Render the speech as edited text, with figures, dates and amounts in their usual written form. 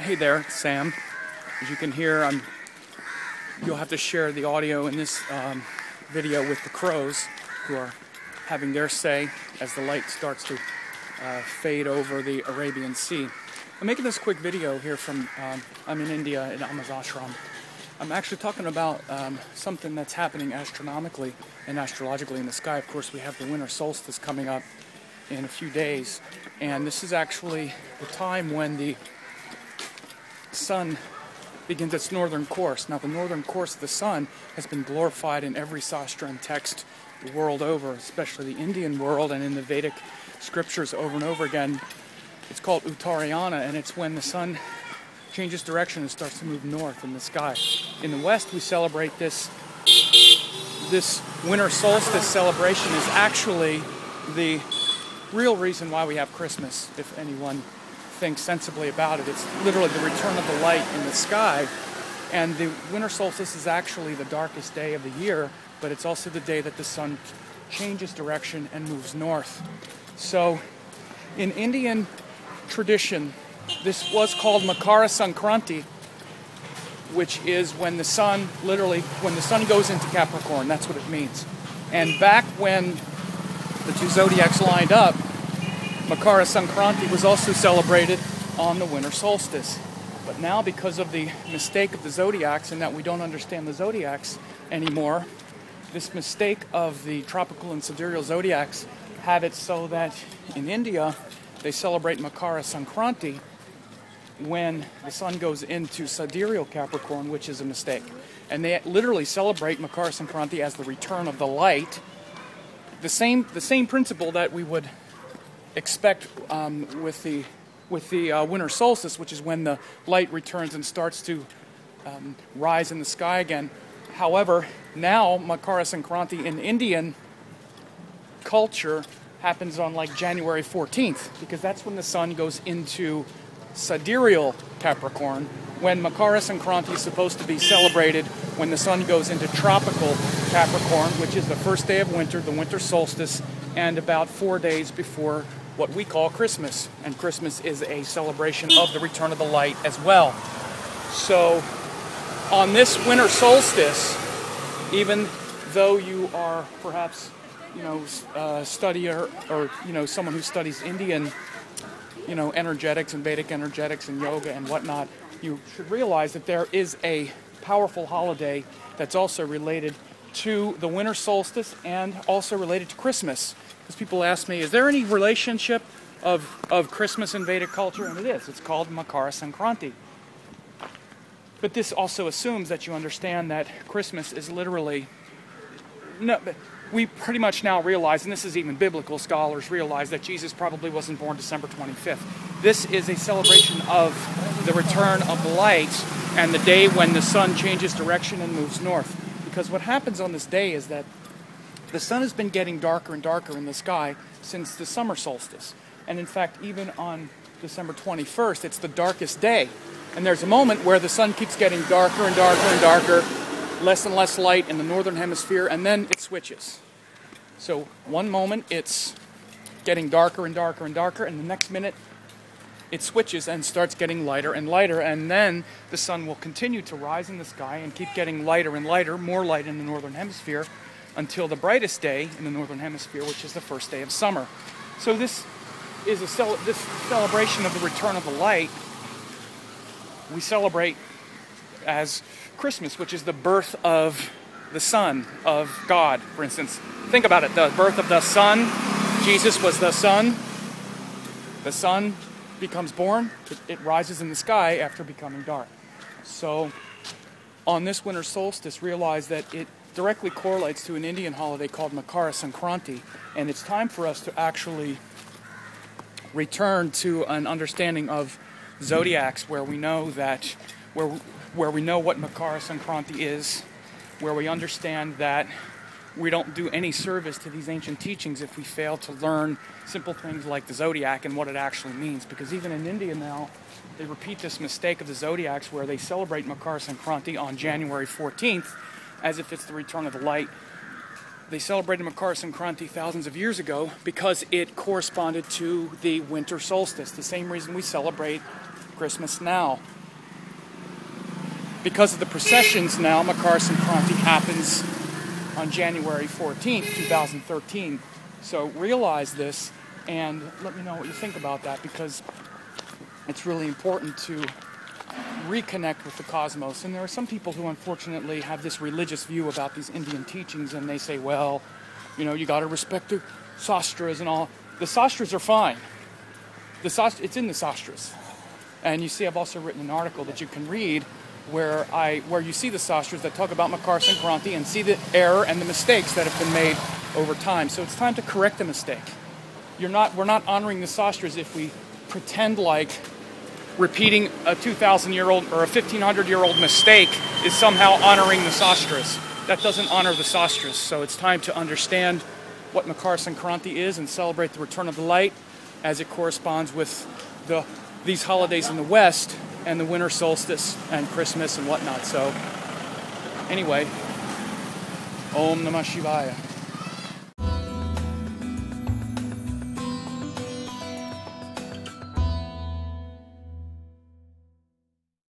Hey there, it's Sam. As you can hear, you'll have to share the audio in this video with the crows, who are having their say as the light starts to fade over the Arabian Sea. I'm making this quick video here from, I'm in India in Amaz Ashram. I'm actually talking about something that's happening astronomically and astrologically in the sky. Of course, we have the winter solstice coming up in a few days, and this is actually the time when the sun begins its northern course. Now, the northern course of the sun has been glorified in every Shastra and text the world over, especially the Indian world, and in the Vedic scriptures over and over again. It's called Uttarayana, and it's when the sun changes direction and starts to move north in the sky. In the West, we celebrate this winter solstice celebration is actually the real reason why we have Christmas, if anyone thinks sensibly about it. It's literally the return of the light in the sky, and the winter solstice is actually the darkest day of the year, but it's also the day that the sun changes direction and moves north. So in Indian tradition, this was called Makar Sankranti, which is when the sun, literally, when the sun goes into Capricorn. That's what it means. And back when the two zodiacs lined up, Makar Sankranti was also celebrated on the winter solstice. But now, because of the mistake of the zodiacs and that we don't understand the zodiacs anymore, this mistake of the tropical and sidereal zodiacs have it so that in India they celebrate Makar Sankranti when the sun goes into sidereal Capricorn, which is a mistake. And they literally celebrate Makar Sankranti as the return of the light. The same principle that we would expect with the winter solstice, which is when the light returns and starts to rise in the sky again. However, now Makar Sankranti in Indian culture happens on like January 14th, because that's when the sun goes into sidereal Capricorn, when Makar Sankranti is supposed to be celebrated when the sun goes into tropical Capricorn, which is the first day of winter, the winter solstice, and about 4 days before what we call Christmas. And Christmas is a celebration of the return of the light as well. So on this winter solstice, even though you are perhaps, studier or, someone who studies Indian, energetics and Vedic energetics and yoga and whatnot, you should realize that there is a powerful holiday that's also related to the winter solstice and also related to Christmas. Because people ask me, is there any relationship of Christmas and Vedic culture? And it is. It's called Makar Sankranti. But this also assumes that you understand that Christmas is literally... No, we pretty much now realize, and this is even biblical scholars realize, that Jesus probably wasn't born December 25th. This is a celebration of the return of the light and the day when the sun changes direction and moves north. Because what happens on this day is that the sun has been getting darker and darker in the sky since the summer solstice. And in fact, even on December 21st, it's the darkest day. And there's a moment where the sun keeps getting darker and darker and darker, less and less light in the northern hemisphere, and then it switches. So one moment it's getting darker and darker and darker, and the next minute it switches and starts getting lighter and lighter, and then the sun will continue to rise in the sky and keep getting lighter and lighter, more light in the northern hemisphere, until the brightest day in the northern hemisphere, which is the first day of summer. So this is this celebration of the return of the light we celebrate as Christmas, which is the birth of the Son of God, for instance. Think about it, the birth of the Son. Jesus was the Son. The Sun becomes born. It rises in the sky after becoming dark. So on this winter solstice, realize that it directly correlates to an Indian holiday called Makar Sankranti, and it's time for us to actually return to an understanding of zodiacs, where we know that, where we know what Makar Sankranti is, where we understand that we don't do any service to these ancient teachings if we fail to learn simple things like the zodiac and what it actually means. Because even in India now, they repeat this mistake of the zodiacs where they celebrate Makar Sankranti on January 14th as if it's the return of the light. They celebrated Makar Sankranti thousands of years ago because it corresponded to the winter solstice, the same reason we celebrate Christmas now. Because of the processions now, Makar Sankranti happens on January 14th, 2013. So realize this and let me know what you think about that, because it's really important to reconnect with the cosmos. And there are some people who unfortunately have this religious view about these Indian teachings, and they say, well, you know, you got to respect the sastras and all. The sastras are fine. It's in the sastras. And you see, I've also written an article that you can read where you see the sastras that talk about Makar Sankranti and see the error and the mistakes that have been made over time. So it's time to correct the mistake. We're not honoring the sastras if we pretend like repeating a 2,000-year-old or a 1,500-year-old mistake is somehow honoring the sastras. That doesn't honor the sastras. So it's time to understand what Makar Sankranti is and celebrate the return of the light as it corresponds with these holidays in the West and the Winter Solstice and Christmas and whatnot. So anyway, Om Namah Shivaya.